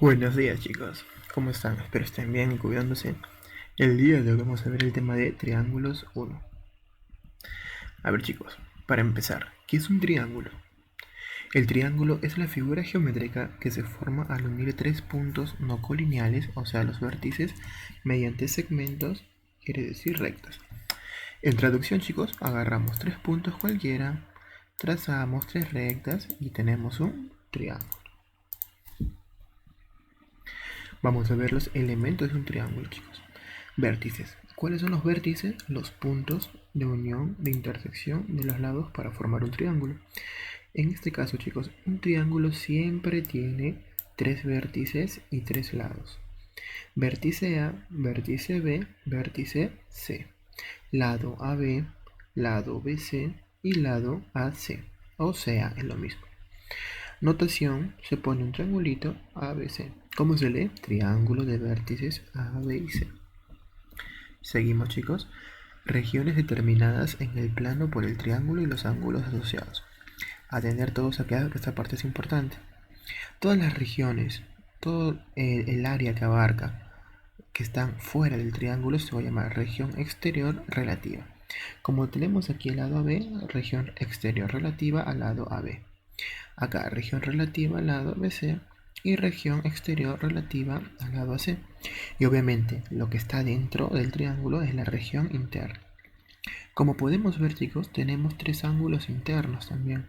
Buenos días chicos, ¿cómo están? Espero estén bien y cuidándose. El día de hoy vamos a ver el tema de triángulos 1. A ver chicos, para empezar, ¿qué es un triángulo? El triángulo es la figura geométrica que se forma al unir tres puntos no colineales, o sea los vértices, mediante segmentos, quiere decir rectas. En traducción chicos, agarramos tres puntos cualquiera, trazamos tres rectas y tenemos un triángulo. Vamos a ver los elementos de un triángulo, chicos. Vértices. ¿Cuáles son los vértices? Los puntos de unión, de intersección de los lados para formar un triángulo. En este caso, chicos, un triángulo siempre tiene tres vértices y tres lados. Vértice A, vértice B, vértice C. Lado AB, lado BC y lado AC. O sea, es lo mismo. Notación, se pone un triangulito ABC. ¿Cómo se lee? Triángulo de vértices A, B y C. Seguimos chicos. Regiones determinadas en el plano por el triángulo y los ángulos asociados. Atender todos acá, que esta parte es importante. Todas las regiones, todo el área que abarca, que están fuera del triángulo, se va a llamar región exterior relativa. Como tenemos aquí el lado AB, región exterior relativa al lado AB. Acá región relativa al lado BC y región exterior relativa al lado AC. Y obviamente lo que está dentro del triángulo es la región interna. Como podemos ver chicos, tenemos tres ángulos internos también.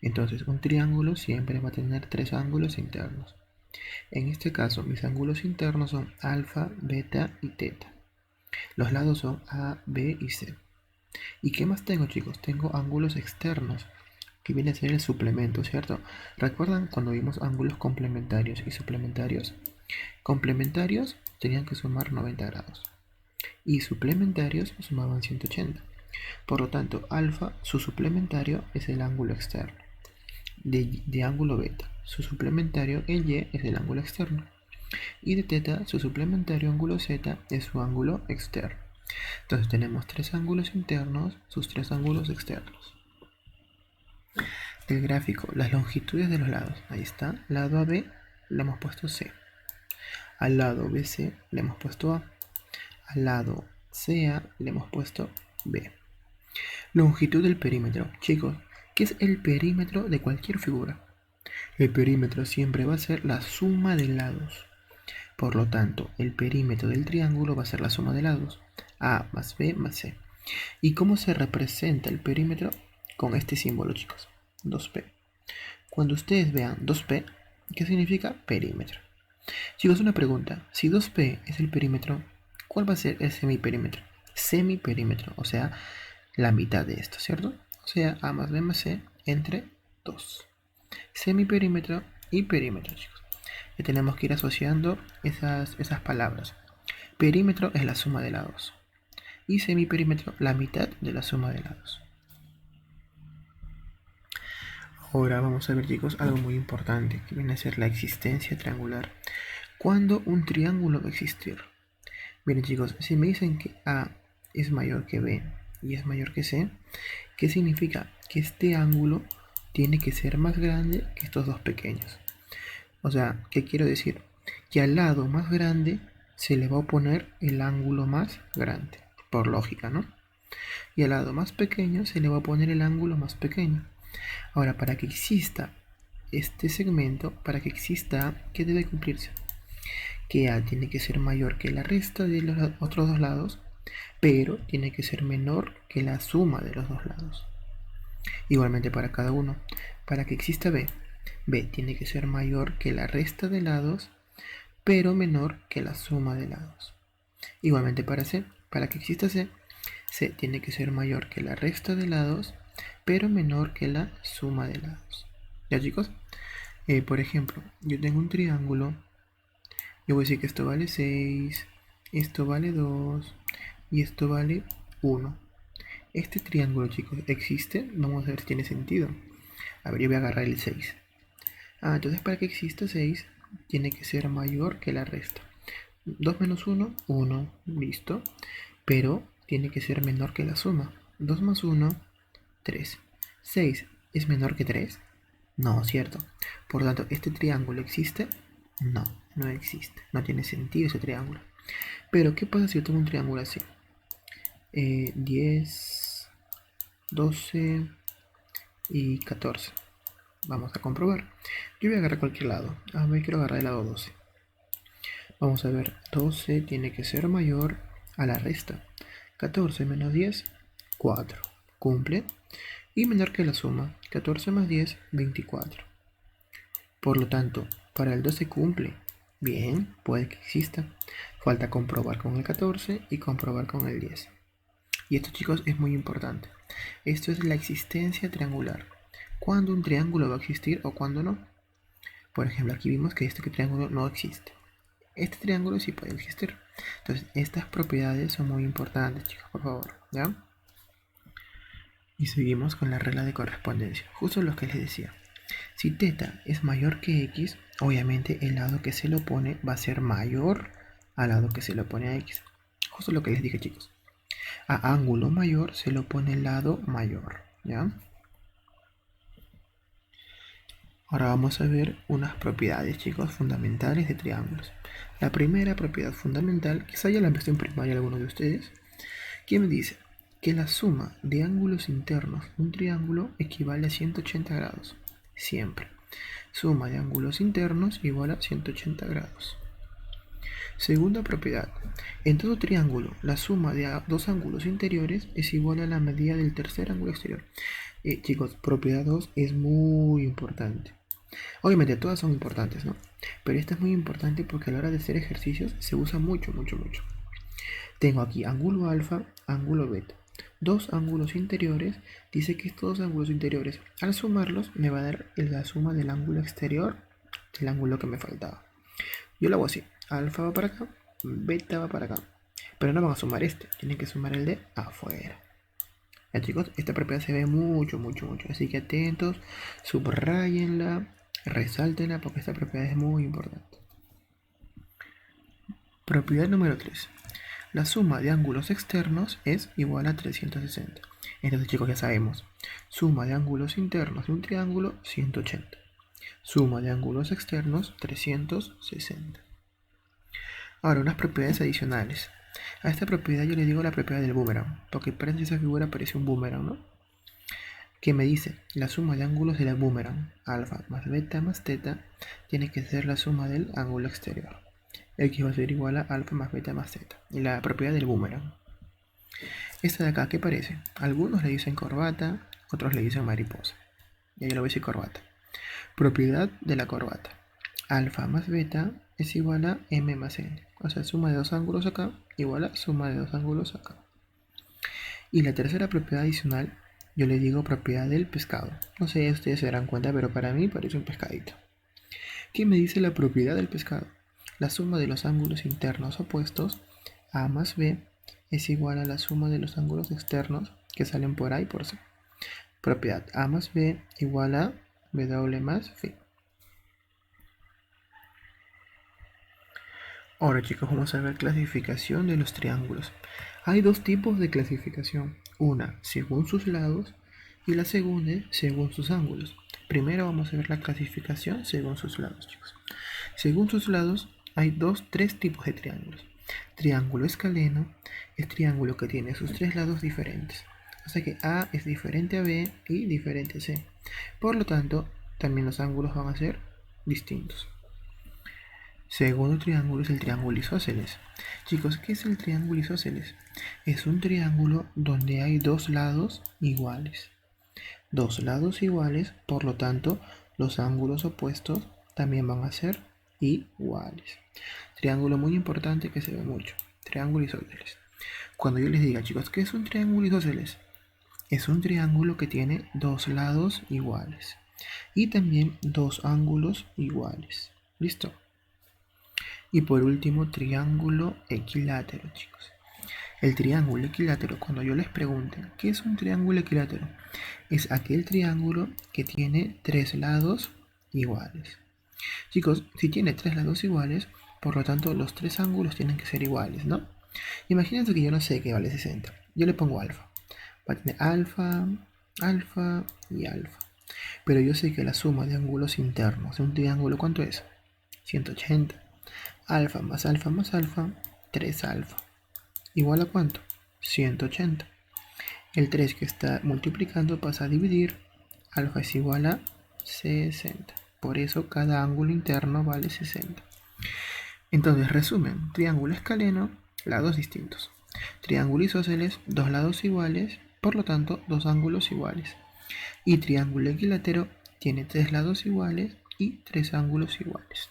Entonces un triángulo siempre va a tener tres ángulos internos. En este caso mis ángulos internos son alfa, beta y teta. Los lados son A, B y C. ¿Y qué más tengo chicos? Tengo ángulos externos, que viene a ser el suplemento, ¿cierto? ¿Recuerdan cuando vimos ángulos complementarios y suplementarios? Complementarios tenían que sumar 90 grados y suplementarios sumaban 180. Por lo tanto, alfa, su suplementario es el ángulo externo. De ángulo beta, su suplementario en Y es el ángulo externo. Y de teta, su suplementario ángulo Z es su ángulo externo. Entonces tenemos tres ángulos internos, sus tres ángulos externos. El gráfico, las longitudes de los lados. Ahí está. Lado AB le hemos puesto C. Al lado BC le hemos puesto A. Al lado CA le hemos puesto B. Longitud del perímetro. Chicos, ¿qué es el perímetro de cualquier figura? El perímetro siempre va a ser la suma de lados. Por lo tanto, el perímetro del triángulo va a ser la suma de lados. A más B más C. ¿Y cómo se representa el perímetro? Con este símbolo, chicos. 2P. Cuando ustedes vean 2P, ¿qué significa perímetro? Chicos, una pregunta. Si 2P es el perímetro, ¿cuál va a ser el semiperímetro? Semiperímetro, o sea, la mitad de esto, ¿cierto? O sea, A más B más C entre 2. Semiperímetro y perímetro, chicos. Ya tenemos que ir asociando esas palabras. Perímetro es la suma de lados. Y semiperímetro, la mitad de la suma de lados. Ahora vamos a ver chicos algo muy importante que viene a ser la existencia triangular. ¿Cuándo un triángulo va a existir? Miren chicos, si me dicen que A es mayor que B y es mayor que C, ¿qué significa? Que este ángulo tiene que ser más grande que estos dos pequeños. O sea, ¿qué quiero decir? Que al lado más grande se le va a oponer el ángulo más grande, por lógica, ¿no? Y al lado más pequeño se le va a poner el ángulo más pequeño. Ahora, para que exista este segmento, para que exista, ¿qué debe cumplirse? Que A tiene que ser mayor que la resta de los otros dos lados, pero tiene que ser menor que la suma de los dos lados. Igualmente para cada uno. Para que exista B, B tiene que ser mayor que la resta de lados, pero menor que la suma de lados. Igualmente para C, para que exista C, C tiene que ser mayor que la resta de lados, pero menor que la suma de lados. ¿Ya chicos? Por ejemplo, yo tengo un triángulo. Yo voy a decir que esto vale 6, esto vale 2 y esto vale 1. Este triángulo, chicos, existe. Vamos a ver si tiene sentido. A ver, yo voy a agarrar el 6. Entonces para que exista 6, tiene que ser mayor que la resta. 2 menos 1, 1, listo. Pero tiene que ser menor que la suma. 2 más 1, 3. 6 es menor que 3. No, cierto. Por lo tanto, este triángulo existe. No, no existe. No tiene sentido ese triángulo. Pero, ¿qué pasa si yo tengo un triángulo así? 10, 12 y 14. Vamos a comprobar. Yo voy a agarrar cualquier lado. A ver, quiero agarrar el lado 12. Vamos a ver, 12 tiene que ser mayor a la resta. 14 menos 10, 4. Cumple. Y menor que la suma. 14 más 10, 24. Por lo tanto, para el 12 cumple. Bien, puede que exista. Falta comprobar con el 14 y comprobar con el 10. Y esto, chicos, es muy importante. Esto es la existencia triangular. ¿Cuándo un triángulo va a existir o cuándo no? Por ejemplo, aquí vimos que este triángulo no existe. Este triángulo sí puede existir. Entonces, estas propiedades son muy importantes, chicos, por favor, ¿ya? Y seguimos con la regla de correspondencia, justo lo que les decía. Si θ es mayor que x, obviamente el lado que se lo opone va a ser mayor al lado que se le opone a x. Justo lo que les dije, chicos. A ángulo mayor se le opone el lado mayor, ¿ya? Ahora vamos a ver unas propiedades, chicos, fundamentales de triángulos. La primera propiedad fundamental, quizá ya la han visto en primaria alguno de ustedes, que me dice que la suma de ángulos internos de un triángulo equivale a 180 grados. Siempre. Suma de ángulos internos igual a 180 grados. Segunda propiedad. En todo triángulo, la suma de dos ángulos interiores es igual a la medida del tercer ángulo exterior. Chicos, propiedad 2 es muy importante. Obviamente todas son importantes, ¿no? Pero esta es muy importante porque a la hora de hacer ejercicios se usa mucho, mucho, mucho. Tengo aquí ángulo alfa, ángulo beta. Dos ángulos interiores. Dice que estos dos ángulos interiores, al sumarlos, me va a dar la suma del ángulo exterior del ángulo que me faltaba. Yo lo hago así. Alfa va para acá, beta va para acá. Pero no van a sumar este, tienen que sumar el de afuera. Ya, chicos, esta propiedad se ve mucho, mucho, mucho. Así que atentos, subrayenla, resáltenla porque esta propiedad es muy importante. Propiedad número 3. La suma de ángulos externos es igual a 360. Entonces, chicos, ya sabemos. Suma de ángulos internos de un triángulo, 180. Suma de ángulos externos, 360. Ahora, unas propiedades adicionales. A esta propiedad yo le digo la propiedad del boomerang, porque parece esa figura parece un boomerang, ¿no? Que me dice la suma de ángulos del boomerang, alfa más beta más teta, tiene que ser la suma del ángulo exterior. X va a ser igual a alfa más beta más teta. Y la propiedad del boomerang. Esta de acá, ¿qué parece? Algunos le dicen corbata, otros le dicen mariposa. Y yo lo voy a decir corbata. Propiedad de la corbata. Alfa más beta es igual a m más n. O sea, suma de dos ángulos acá igual a suma de dos ángulos acá. Y la tercera propiedad adicional, yo le digo propiedad del pescado. No sé si ustedes se darán cuenta, pero para mí parece un pescadito. ¿Qué me dice la propiedad del pescado? La suma de los ángulos internos opuestos, a más b, es igual a la suma de los ángulos externos que salen por a y por c. Propiedad a más b igual a w más phi. Ahora, chicos, vamos a ver clasificación de los triángulos. Hay dos tipos de clasificación. Una según sus lados y la segunda según sus ángulos. Primero vamos a ver la clasificación según sus lados, chicos. Según sus lados hay tres tipos de triángulos. Triángulo escaleno es triángulo que tiene sus tres lados diferentes. O sea que A es diferente a B y diferente a C. Por lo tanto, también los ángulos van a ser distintos. Segundo triángulo es el triángulo isósceles. Chicos, ¿qué es el triángulo isósceles? Es un triángulo donde hay dos lados iguales. Dos lados iguales, por lo tanto, los ángulos opuestos también van a ser iguales. Triángulo muy importante que se ve mucho. Triángulo isósceles. Cuando yo les diga, chicos, ¿qué es un triángulo isósceles? Es un triángulo que tiene dos lados iguales. Y también dos ángulos iguales. ¿Listo? Y por último, triángulo equilátero, chicos. El triángulo equilátero, cuando yo les pregunte, ¿qué es un triángulo equilátero? Es aquel triángulo que tiene tres lados iguales. Chicos, si tiene tres lados iguales, por lo tanto los tres ángulos tienen que ser iguales, ¿no? Imagínense que yo no sé qué vale 60. Yo le pongo alfa. Va a tener alfa, alfa y alfa. Pero yo sé que la suma de ángulos internos de un triángulo, ¿cuánto es? 180. Alfa más alfa más alfa, 3 alfa. ¿Igual a cuánto? 180. El 3 que está multiplicando pasa a dividir. Alfa es igual a 60. Por eso cada ángulo interno vale 60. Entonces, resumen, triángulo escaleno, lados distintos. Triángulo isósceles, dos lados iguales, por lo tanto, dos ángulos iguales. Y triángulo equilátero tiene tres lados iguales y tres ángulos iguales.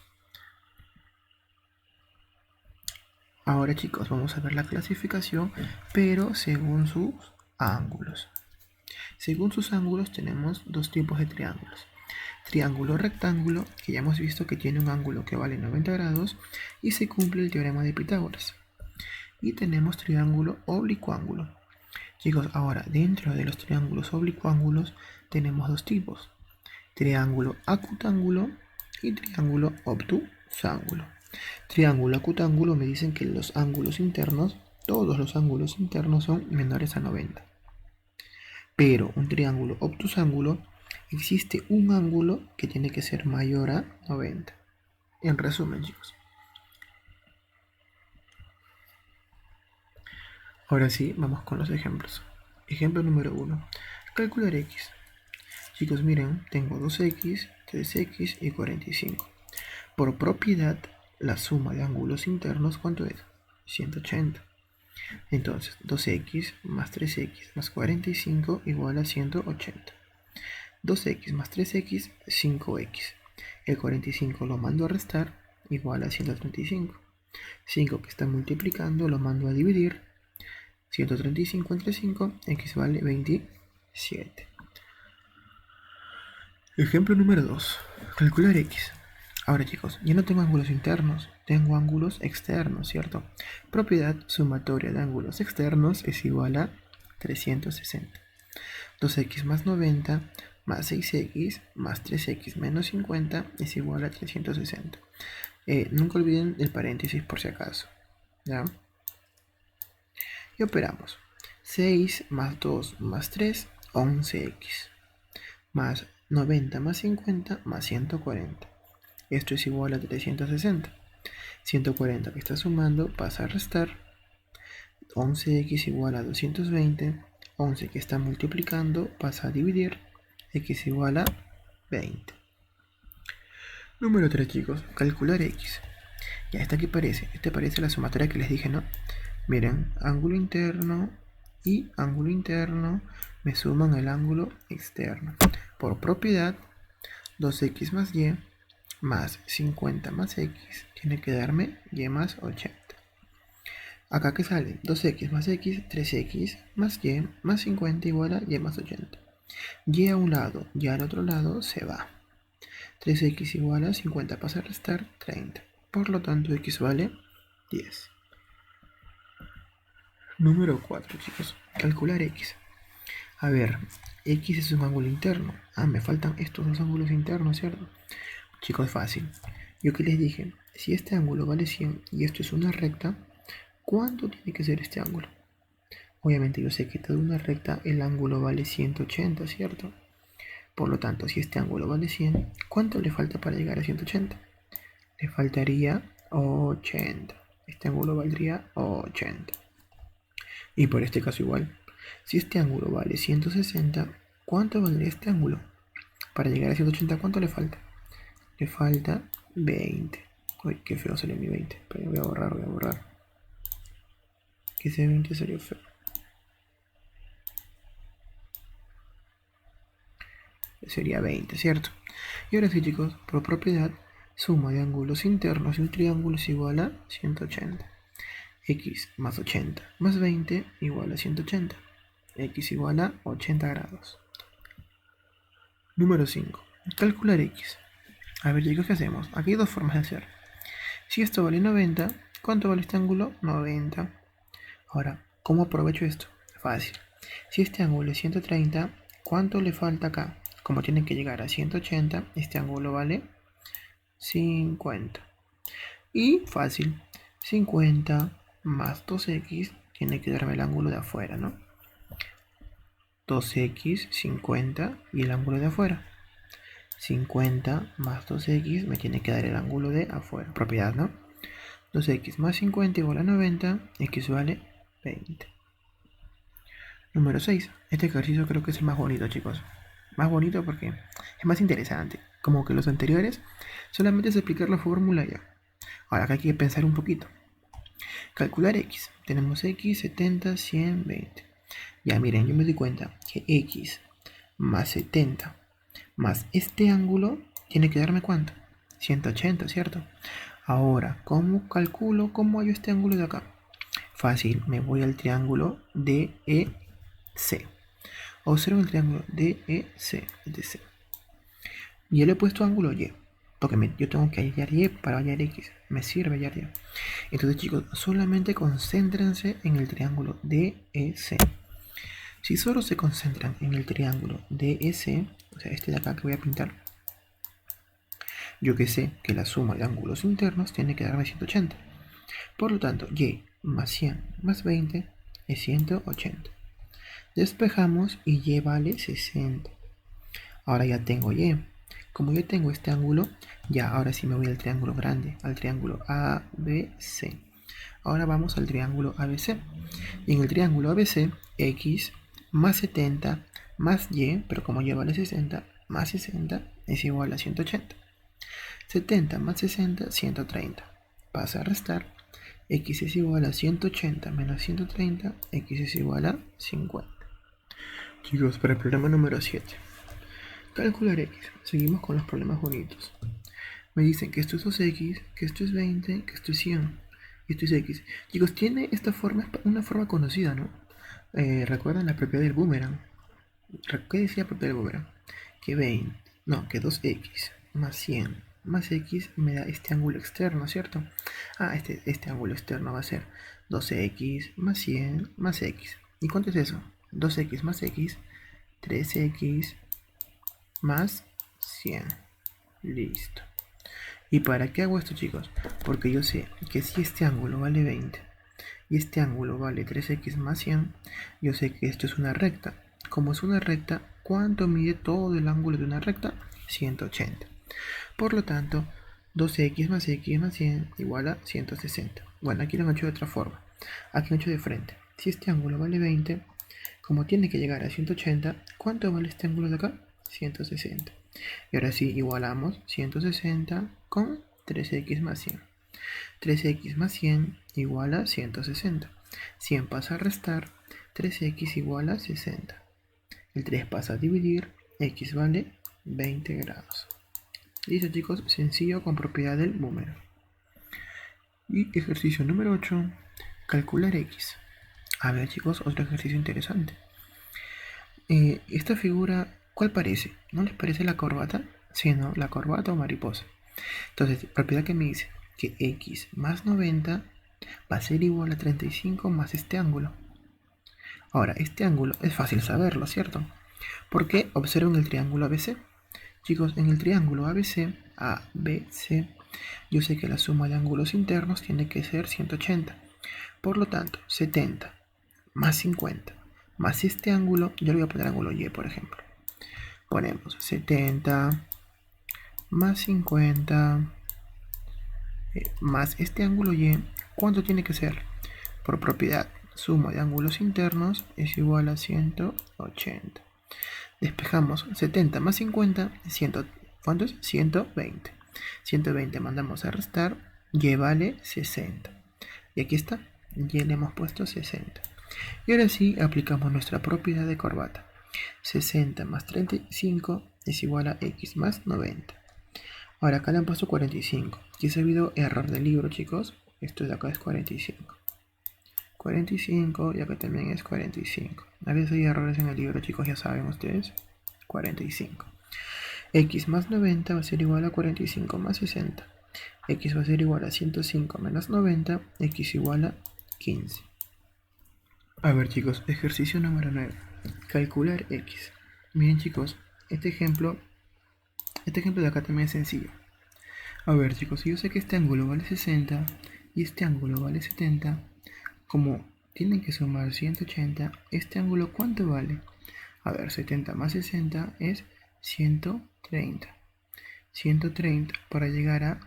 Ahora, chicos, vamos a ver la clasificación, pero según sus ángulos. Según sus ángulos tenemos dos tipos de triángulos. Triángulo rectángulo, que ya hemos visto que tiene un ángulo que vale 90 grados y se cumple el teorema de Pitágoras. Y tenemos triángulo oblicuángulo. Chicos, ahora dentro de los triángulos oblicuángulos tenemos dos tipos. Triángulo acutángulo y triángulo obtusángulo. Triángulo acutángulo me dicen que los ángulos internos, todos los ángulos internos son menores a 90. Pero un triángulo obtusángulo existe un ángulo que tiene que ser mayor a 90. En resumen, chicos. Ahora sí, vamos con los ejemplos. Ejemplo número 1. Calcular x. Chicos, miren, tengo 2x, 3x y 45. Por propiedad, la suma de ángulos internos, ¿cuánto es? 180. Entonces, 2x más 3x más 45 igual a 180. 2x más 3x, 5x. El 45 lo mando a restar, igual a 135. 5 que está multiplicando lo mando a dividir. 135 entre 5, x vale 27. Ejemplo número 2. Calcular x. Ahora, chicos, ya no tengo ángulos internos, tengo ángulos externos, ¿cierto? Propiedad sumatoria de ángulos externos es igual a 360. 2x más 90 más 6x más 3x menos 50 es igual a 360. Nunca olviden el paréntesis por si acaso, ¿ya? Y operamos. 6 más 2 más 3, 11x. Más 90 más 50 más 140. Esto es igual a 360. 140 que está sumando pasa a restar. 11x igual a 220. 11 que está multiplicando pasa a dividir. X igual a 20. Número 3, chicos. Calcular x. Ya, ¿esta qué parece? Este parece la sumatoria que les dije, ¿no? Miren, ángulo interno y ángulo interno me suman el ángulo externo. Por propiedad, 2x más y más 50 más x tiene que darme y más 80. Acá que sale 2x más x, 3x más y más 50 igual a y más 80. Y a un lado y al otro lado se va. 3x igual a 50 pasa a restar 30. Por lo tanto, x vale 10. Número 4, chicos. Calcular x. A ver, x es un ángulo interno. Me faltan estos dos ángulos internos, ¿cierto? Chicos, fácil. Yo que les dije, si este ángulo vale 100 y esto es una recta, ¿cuánto tiene que ser este ángulo? Obviamente yo sé que de una recta el ángulo vale 180, ¿cierto? Por lo tanto, si este ángulo vale 100, ¿cuánto le falta para llegar a 180? Le faltaría 80. Este ángulo valdría 80. Y por este caso igual. Si este ángulo vale 160, ¿cuánto valdría este ángulo? Para llegar a 180, ¿cuánto le falta? Le falta 20. Uy, qué feo salió mi 20. Pero voy a borrar. Que ese 20 salió feo. Sería 20, ¿cierto? Y ahora sí, chicos, por propiedad, suma de ángulos internos de un triángulo es igual a 180. X más 80 más 20 igual a 180. X igual a 80 grados. Número 5. Calcular X. A ver, chicos, ¿qué hacemos? Aquí hay dos formas de hacer. Si esto vale 90, ¿cuánto vale este ángulo? 90. Ahora, ¿cómo aprovecho esto? Fácil. Si este ángulo es 130, ¿cuánto le falta acá? Como tienen que llegar a 180, este ángulo vale 50. Y fácil. 50 más 2x tiene que darme el ángulo de afuera, ¿no? 2x, 50 y el ángulo de afuera. 50 más 2x me tiene que dar el ángulo de afuera, propiedad, ¿no? 2x más 50 igual a 90, x vale 20. Número 6. Este ejercicio creo que es el más bonito, chicos. Más bonito porque es más interesante. Como que los anteriores, solamente es explicar la fórmula ya. Ahora acá hay que pensar un poquito. Calcular x. Tenemos x, 70, 100, 20. Ya miren, yo me doy cuenta que x más 70 más este ángulo tiene que darme ¿cuánto? 180, ¿cierto? Ahora, ¿cómo calculo cómo hallo este ángulo de acá? Fácil, me voy al triángulo DEC. Observo el triángulo DEC, DC. Y le he puesto ángulo Y, porque yo tengo que hallar Y para hallar X. Me sirve hallar Y. Entonces, chicos, solamente concéntrense en el triángulo DEC. Si solo se concentran en el triángulo DEC, o sea, este de acá que voy a pintar, yo que sé que la suma de ángulos internos tiene que darme 180. Por lo tanto, Y más 100 más 20 es 180. Despejamos y Y vale 60. Ahora ya tengo Y. Como yo tengo este ángulo, ya ahora sí me voy al triángulo grande, al triángulo ABC. Ahora vamos al triángulo ABC. Y en el triángulo ABC, X más 70 más Y, pero como Y vale 60, más 60 es igual a 180. 70 más 60, 130. Pasa a restar. X es igual a 180 menos 130, X es igual a 50. Chicos, para el problema número 7. Calcular X. Seguimos con los problemas bonitos. Me dicen que esto es 2X, que esto es 20, que esto es 100. Y esto es X. Chicos, tiene esta forma, una forma conocida, ¿no? ¿Recuerdan la propiedad del boomerang? ¿Qué decía la propiedad del boomerang? Que 20, no, que 2X más 100 más X me da este ángulo externo, ¿cierto? Ah, este ángulo externo va a ser 12X más 100 más X. ¿Y cuánto es eso? 2X más X, 3X más 100. Listo. ¿Y para qué hago esto, chicos? Porque yo sé que si este ángulo vale 20 y este ángulo vale 3x más 100, yo sé que esto es una recta. Como es una recta, ¿cuánto mide todo el ángulo de una recta? 180. Por lo tanto, 2x más x más 100 igual a 160. Bueno, aquí lo han hecho de otra forma. Aquí lo han hecho de frente. Si este ángulo vale 20, como tiene que llegar a 180, ¿cuánto vale este ángulo de acá? 160. Y ahora sí, igualamos 160 con 3x más 100. 3x más 100 igual a 160. 100 pasa a restar, 3x igual a 60. El 3 pasa a dividir, x vale 20 grados. Listo, chicos, sencillo con propiedad del boomerang. Y ejercicio número 8, calcular x. A ver, chicos, otro ejercicio interesante. Esta figura, ¿cuál parece? ¿No les parece la corbata? Sí, ¿no? La corbata o mariposa. Entonces, propiedad que me dice que x más 90 va a ser igual a 35 más este ángulo. Ahora, este ángulo es fácil saberlo, ¿cierto? Porque observen el triángulo ABC. Chicos, en el triángulo ABC, yo sé que la suma de ángulos internos tiene que ser 180. Por lo tanto, 70 más 50 más este ángulo, yo le voy a poner ángulo Y, por ejemplo. Ponemos 70 más 50 más este ángulo Y. ¿Cuánto tiene que ser? Por propiedad, suma de ángulos internos es igual a 180. Despejamos 70 más 50, 100, ¿cuánto es? 120. 120 mandamos a restar, Y vale 60. Y aquí está, Y le hemos puesto 60. Y ahora sí aplicamos nuestra propiedad de corbata. 60 más 35 es igual a x más 90. Ahora acá le han puesto 45. Aquí ha habido error del libro, chicos. Esto de acá es 45. 45 y acá también es 45. A veces hay errores en el libro, chicos, ya saben ustedes. 45. X más 90 va a ser igual a 45 más 60. X va a ser igual a 105 menos 90. X igual a 15. A ver, chicos, ejercicio número 9. Calcular X. Miren, chicos, este ejemplo de acá también es sencillo. A ver, chicos, si yo sé que este ángulo vale 60 y este ángulo vale 70, como tienen que sumar 180, ¿este ángulo cuánto vale? A ver, 70 más 60 es 130. 130 para llegar a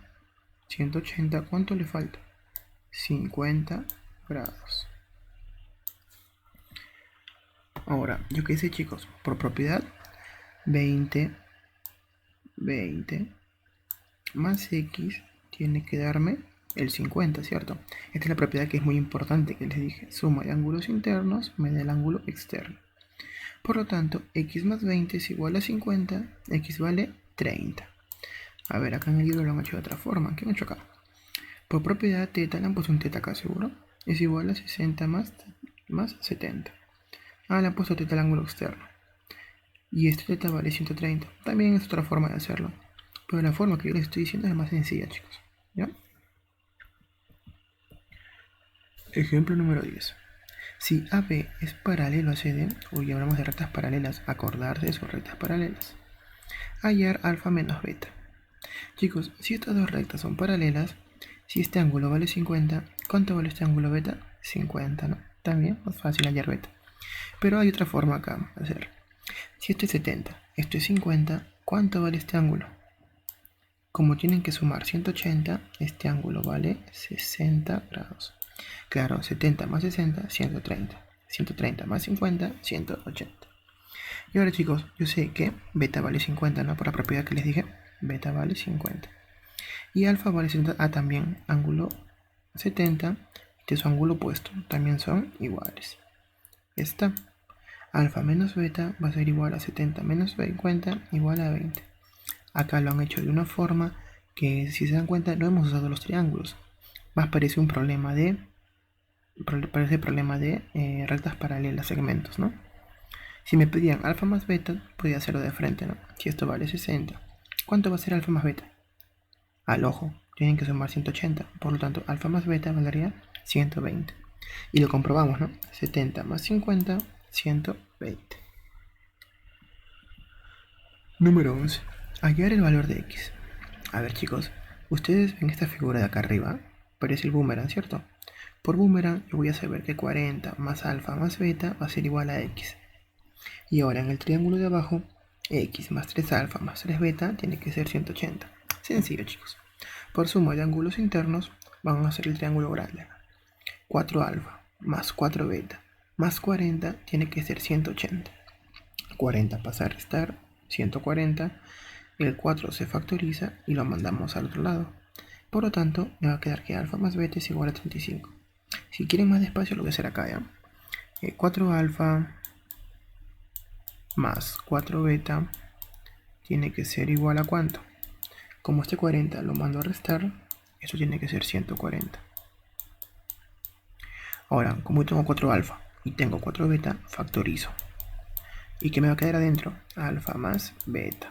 180. ¿Cuánto le falta? 50 grados. Ahora, yo qué sé, chicos, por propiedad, 20 más x tiene que darme el 50, ¿cierto? Esta es la propiedad que es muy importante que les dije. Suma de ángulos internos me da el ángulo externo. Por lo tanto, x más 20 es igual a 50, x vale 30. A ver, acá en el libro lo han hecho de otra forma. ¿Qué han hecho acá? Por propiedad teta, le han puesto un teta acá, ¿seguro? Es igual a 60 más 70. Le han puesto teta al ángulo externo. Y este teta vale 130. También es otra forma de hacerlo. Pero la forma que yo les estoy diciendo es más sencilla, chicos. ¿Ya? Ejemplo número 10. Si AB es paralelo a CD, hoy hablamos de rectas paralelas, acordarse de sus rectas paralelas. Hallar alfa menos beta. Chicos, si estas dos rectas son paralelas, si este ángulo vale 50, ¿cuánto vale este ángulo beta? 50, ¿no? También es fácil hallar beta. Pero hay otra forma acá de hacerlo. Si esto es 70, esto es 50, ¿cuánto vale este ángulo? Como tienen que sumar 180, este ángulo vale 60 grados. Claro, 70 más 60, 130. 130 más 50, 180. Y ahora, chicos, yo sé que beta vale 50, ¿no? Por la propiedad que les dije, beta vale 50. Y alfa vale 70, también ángulo 70, este es su ángulo opuesto, también son iguales. Está. Alfa menos beta va a ser igual a 70 menos 50 igual a 20. Acá lo han hecho de una forma que, si se dan cuenta, no hemos usado los triángulos. Más parece un problema de rectas paralelas, segmentos, ¿no? Si me pedían alfa más beta, podía hacerlo de frente, ¿no? Si esto vale 60, ¿cuánto va a ser alfa más beta? Al ojo, tienen que sumar 180, por lo tanto, alfa más beta valdría 120. Y lo comprobamos, ¿no? 70 más 50, 120. Número 11. Hallar el valor de x. A ver, chicos, ustedes ven esta figura de acá arriba, parece el boomerang, ¿cierto? Por boomerang yo voy a saber que 40 más alfa más beta va a ser igual a x. Y ahora en el triángulo de abajo, x más 3 alfa más 3 beta tiene que ser 180. Sencillo, chicos. Por suma de ángulos internos vamos a hacer el triángulo grande. 4 alfa más 4 beta más 40 tiene que ser 180. 40 pasa a restar 140. El 4 se factoriza y lo mandamos al otro lado. Por lo tanto, me va a quedar que alfa más beta es igual a 35. Si quieren más despacio, lo voy a hacer acá, ¿ya? 4 alfa más 4 beta tiene que ser igual a ¿cuánto? Como este 40 lo mando a restar, esto tiene que ser 140. Ahora, como tengo 4 alfa y tengo 4 beta, factorizo. ¿Y qué me va a quedar adentro? Alfa más beta.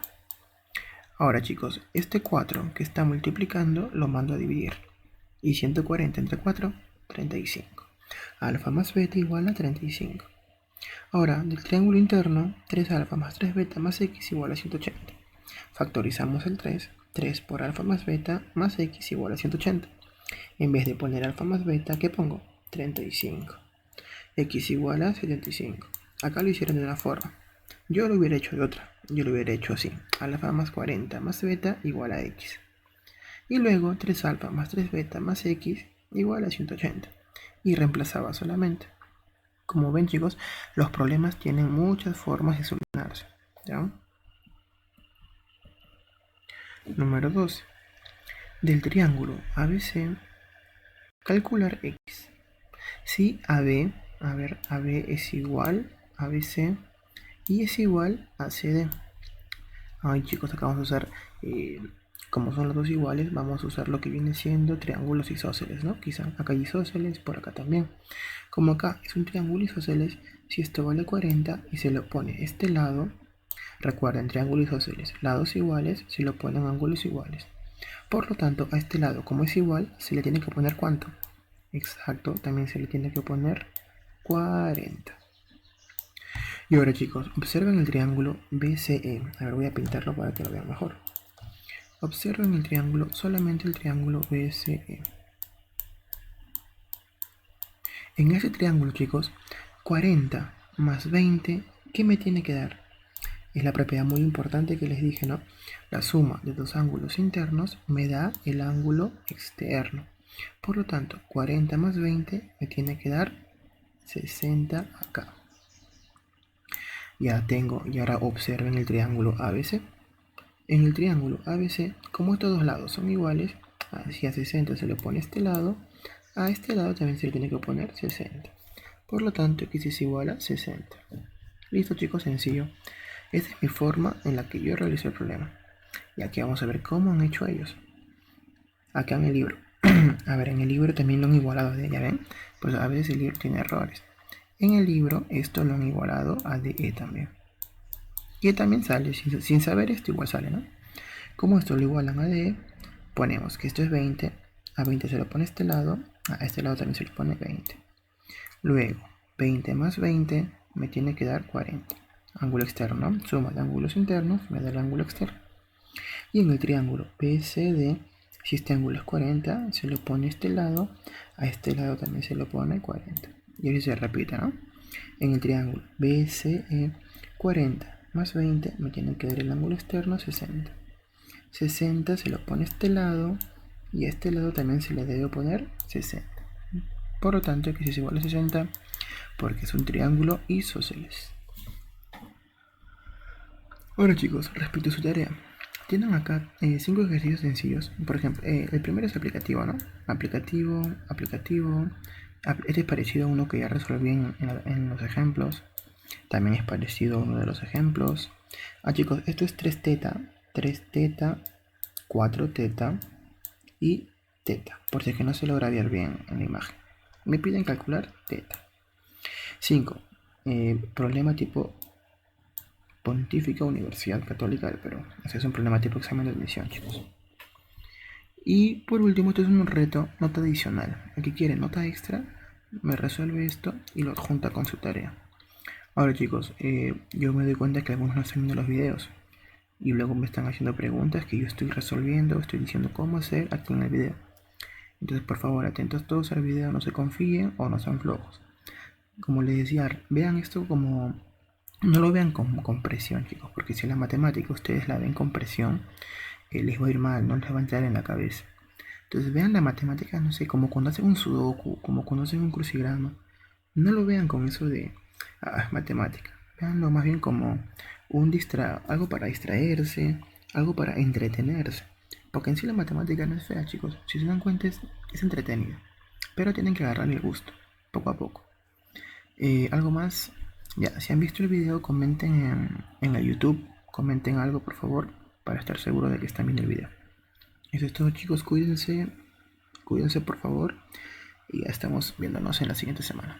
Ahora, chicos, este 4 que está multiplicando lo mando a dividir. Y 140 entre 4, 35. Alfa más beta igual a 35. Ahora, del triángulo interno, 3 alfa más 3 beta más x igual a 180. Factorizamos el 3. 3 por alfa más beta más x igual a 180. En vez de poner alfa más beta, ¿qué pongo? 35. X igual a 75. Acá lo hicieron de una forma. Yo lo hubiera hecho de otra. Yo lo hubiera hecho así. Alfa más 40 más beta igual a x. Y luego 3 alfa más 3 beta más x igual a 180. Y reemplazaba solamente. Como ven, chicos, los problemas tienen muchas formas de solucionarse, ¿ya? Número 12. Del triángulo ABC, calcular x. Si AB, a ver, AB es igual a ABC y es igual a CD. Ay, chicos, acá vamos a usar, como son los dos iguales, vamos a usar lo que viene siendo triángulos isósceles, ¿no? Quizá acá hay isósceles, por acá también. Como acá es un triángulo isósceles, si esto vale 40 y se lo pone este lado, recuerden, triángulo isósceles, lados iguales, se lo ponen ángulos iguales. Por lo tanto, a este lado, como es igual, se le tiene que poner ¿cuánto? Exacto, también se le tiene que poner 40. Y ahora, chicos, observen el triángulo BCE. A ver, voy a pintarlo para que lo vean mejor. Observen el triángulo, solamente el triángulo BCE. En ese triángulo, chicos, 40 más 20, ¿qué me tiene que dar? Es la propiedad muy importante que les dije, ¿no? La suma de dos ángulos internos me da el ángulo externo. Por lo tanto, 40 más 20 me tiene que dar 60 acá. Ya tengo, y ahora observen el triángulo ABC. En el triángulo ABC, como estos dos lados son iguales, si a 60 se le pone este lado, a este lado también se le tiene que poner 60. Por lo tanto, x es igual a 60. Listo, chicos, sencillo. Esta es mi forma en la que yo realizo el problema. Y aquí vamos a ver cómo han hecho ellos. Acá en el libro. A ver, en el libro también lo han igualado, ¿ya ven? Pues a veces el libro tiene errores. En el libro esto lo han igualado a DE también. Y también sale, sin saber esto igual sale, ¿no? Como esto lo igualan a DE, ponemos que esto es 20. A 20 se lo pone este lado, a este lado también se le pone 20. Luego, 20 más 20 me tiene que dar 40. Ángulo externo, suma de ángulos internos me da el ángulo externo. Y en el triángulo BCD, si este ángulo es 40, se lo pone este lado, a este lado también se lo pone 40. Y así se repite, ¿no? En el triángulo BCE, 40 más 20 me tiene que dar el ángulo externo 60. 60 se lo pone a este lado y a este lado también se le debe poner 60. Por lo tanto, x es igual a 60 porque es un triángulo isósceles. Ahora chicos, respecto a su tarea, tienen acá 5 ejercicios sencillos. Por ejemplo, el primero es aplicativo, ¿no? Aplicativo. Este es parecido a uno que ya resolví en los ejemplos. También es parecido a uno de los ejemplos. Chicos, esto es 3 teta, 4 teta y teta. Por si es que no se logra ver bien en la imagen. Me piden calcular teta. 5. Problema tipo Pontífica Universidad Católica del Perú. Ese es un problema tipo examen de admisión, chicos. Y por último, esto es un reto, nota adicional. El que quiere nota extra, me resuelve esto y lo junta con su tarea. Ahora chicos, yo me doy cuenta que algunos no están viendo los videos. Y luego me están haciendo preguntas que yo estoy resolviendo, estoy diciendo cómo hacer aquí en el video. Entonces, por favor, atentos todos al video, no se confíen o no sean flojos. Como les decía, vean esto como... No lo vean con presión, chicos, porque si la matemática ustedes la ven con presión, les va a ir mal, no les va a entrar en la cabeza. Entonces vean la matemática, no sé, como cuando hacen un sudoku, como cuando hacen un crucigrama. No lo vean con eso de matemática. Veanlo más bien como algo para distraerse, algo para entretenerse. Porque en sí la matemática no es fea, chicos. Si se dan cuenta es entretenida. Pero tienen que agarrarle el gusto, poco a poco. Algo más. Ya, si han visto el video, comenten en la YouTube. Comenten algo, por favor, para estar seguro de que están viendo el video. Eso es todo, chicos. Cuídense por favor. Y ya estamos viéndonos en la siguiente semana.